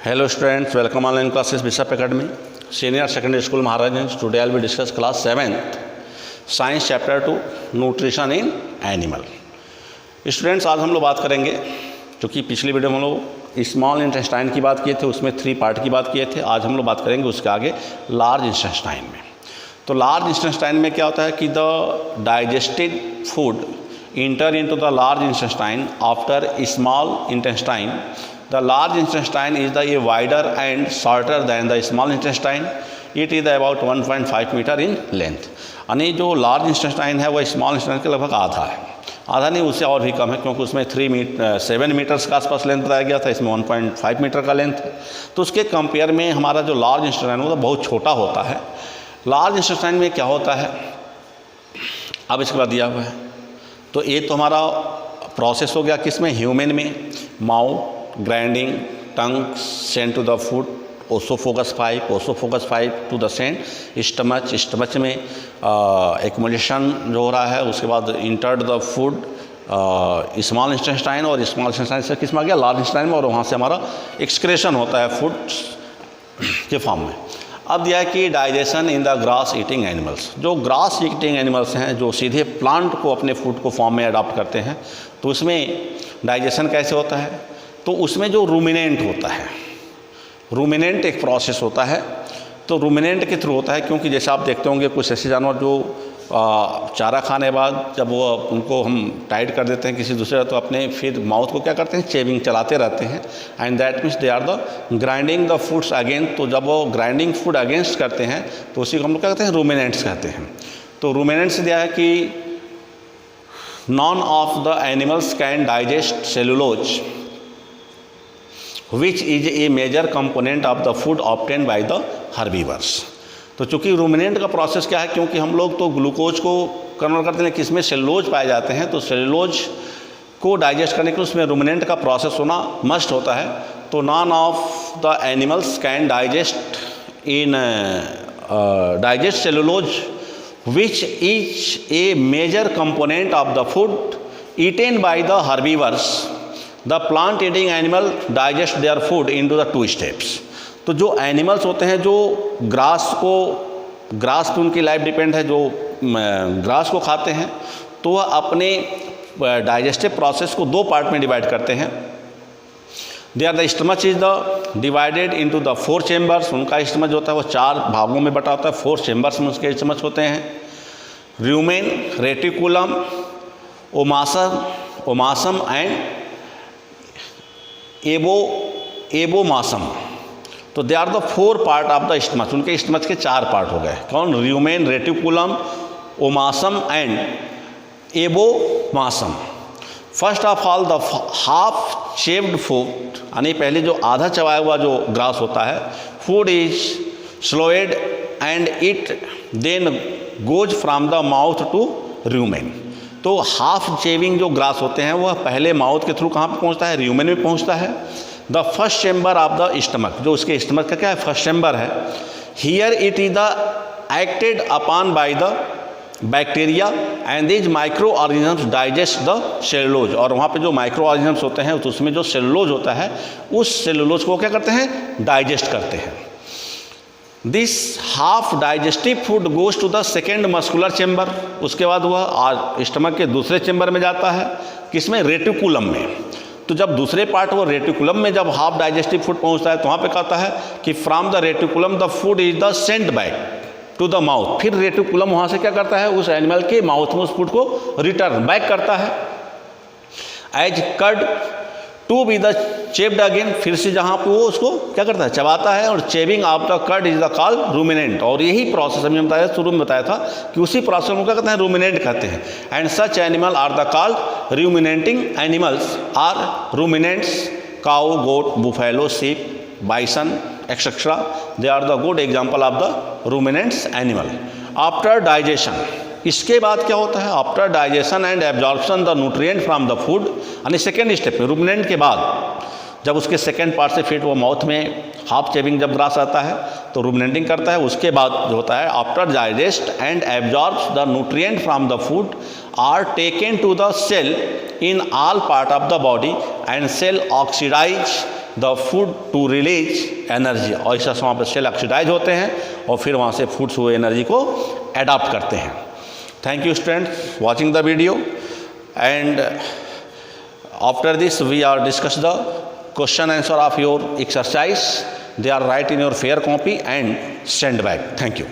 Hello students, welcome online classes Bishop Academy, Senior Secondary School Maharajanganj. Today I will discuss class 7th, Science Chapter 2, Nutrition in Animal. Students आज हम लोग बात करेंगे, क्योंकि पिछली video में हम लोग स्मॉल इंटेस्टाइन की बात किए थे, उसमें 3 पार्ट की बात किए थे। आज हम लोग बात करेंगे उसके आगे लार्ज इंटेस्टाइन में। तो लार्ज इंटेस्टाइन में क्या होता है कि the digested food enter into the large intestine after small intestine. The large intestine is the wider and shorter than the small intestine. It is about 1.5 meter in length. यानी जो large intestine है वह small intestine के लगभग आधा है, आधा नहीं उससे और भी कम है, क्योंकि उसमें 7 मीटर्स का आसपास लेंथ बताया गया था, इसमें 1.5 मीटर का लेंथ है। तो उसके कंपेयर में हमारा जो लार्ज इंटेस्टाइन है वो बहुत छोटा होता है। लार्ज इंटेस्टाइन में क्या होता है अब इसके बाद दिया हुआ है। तो ये तो हमारा प्रोसेस हो गया किसमें, ह्यूमन में, mouth, grinding, tongue, send to the food, oesophagus pipe to the send, stomach में एक्युमुलेशन जो हो रहा है, उसके बाद entered the food small intestine, और स्मॉल इंटेस्टाइन से किस में आ गया, लार्ज इंटेस्टाइन में, और वहाँ से हमारा एक्सक्रेशन होता है फूड के फॉर्म में। अब दिया है कि digestion in the grass eating animals. जो ग्रास ईटिंग एनिमल्स हैं, जो सीधे प्लांट को अपने फूड को फॉर्म में अडॉप्ट करते हैं, तो उसमें डाइजेशन कैसे होता है। तो उसमें जो रूमिनेंट होता है, रूमिनेंट एक प्रोसेस होता है। तो रूमिनेंट के थ्रू होता है, क्योंकि जैसे आप देखते होंगे कुछ ऐसे जानवर जो चारा खाने बाद जब वो उनको हम टाइट कर देते हैं किसी दूसरे, तो अपने फिर माउथ को क्या करते हैं, चेविंग चलाते रहते हैं, and that means they are the grinding the foods again. तो जब वो ग्राइंडिंग फूड अगेंस्ट करते हैं तो उसी को हम लोग क्या कहते हैं, रूमिनेंट्स कहते हैं। तो रूमिनेंट्स दिया है कि none of the animals can digest cellulose which is a major component of the food obtained by the herbivores. तो चूँकि रूमिनेंट का प्रोसेस क्या है, क्योंकि हम लोग तो ग्लूकोज को कन्वर्ट करते हैं, किसमें सेलुलोज पाए जाते हैं, तो सेलुलोज को डाइजेस्ट करने के लिए उसमें रूमिनेंट का प्रोसेस होना मस्ट होता है। तो none of the animals can digest cellulose which is a major component of the food eaten by the herbivores. The plant eating animal digest their food into the 2 steps. तो जो animals होते हैं जो grass पे उनकी life depend है, जो grass को खाते हैं, तो वह अपने डाइजेस्टिव प्रोसेस को 2 पार्ट में डिवाइड करते हैं। They are the stomach is the divided into the 4 chambers. उनका स्टमच होता है वो 4 भागों में बटा होता है, 4 चेम्बर्स में उसके स्टमच होते हैं। Rumen, reticulum, omasum and abomasum. तो they are the 4 part of the stomach. उनके स्टमच के 4 पार्ट हो गए, कौन, rumen, reticulum, omasum and abomasum. First of all the half shaved food, यानी पहले जो आधा चबाया हुआ जो ग्रास होता है, food is swallowed and it then goes from the mouth to rumen. तो हाफ चेविंग जो ग्रास होते हैं वह पहले माउथ के थ्रू कहाँ पर पहुँचता है, र्यूमेन में पहुँचता है। The first chamber of the stomach, जो उसके स्टमक का क्या है, फर्स्ट चेम्बर है। Here it is the acted upon by the bacteria and these micro organisms digest the cellulose. और वहाँ पे जो माइक्रो ऑर्गेनिजम्स होते हैं तो उसमें जो सेलुलोज होता है उस सेलुलोज को क्या करते हैं, डाइजेस्ट करते हैं। This half digestive food goes to the second muscular chamber. उसके बाद वह स्टमक के दूसरे चेम्बर में जाता है, किसमें, रेटिकुलम में। तो जब दूसरे पार्ट वो रेटिकुलम में जब हाफ डाइजेस्टिव फूड पहुंचता है तो वहाँ पे कहता है कि from the reticulum the food is the sent back to the mouth. फिर रेटिकुलम वहाँ से क्या करता है, उस एनिमल के माउथ में उस फूड को रिटर्न बैक करता है। As cud to be the chewed again, फिर से जहाँ पे वो उसको क्या करता है, चबाता है। और chewing of the curd is the called ruminant. और यही प्रोसेस हमने बताया, शुरू में बताया था कि उसी प्रोसेस को क्या कहते हैं, रूमिनेंट कहते हैं। And such animal are the called ruminating animals are ruminants, cow, goat, buffalo, sheep, bison etcetera. They are the good example of the ruminants animal. After digestion, इसके बाद क्या होता है, after digestion and absorption the nutrient from the food, यानी second step में, ruminant के बाद जब उसके सेकेंड पार्ट से फिर वो माउथ में हाफ चेविंग जब ग्रास आता है तो रूमिनेटिंग करता है। उसके बाद जो होता है, after digest and absorbs the nutrient from the food are taken to the cell in all part of the body and cell oxidize the food to release energy, और इस वहाँ पर सेल ऑक्सीडाइज होते हैं और फिर वहाँ से फूड्स वो एनर्जी को एडाप्ट करते हैं। Thank you students watching the video, and after this we are discuss the question answer of your exercise. They are right in your fair copy and send back. Thank you.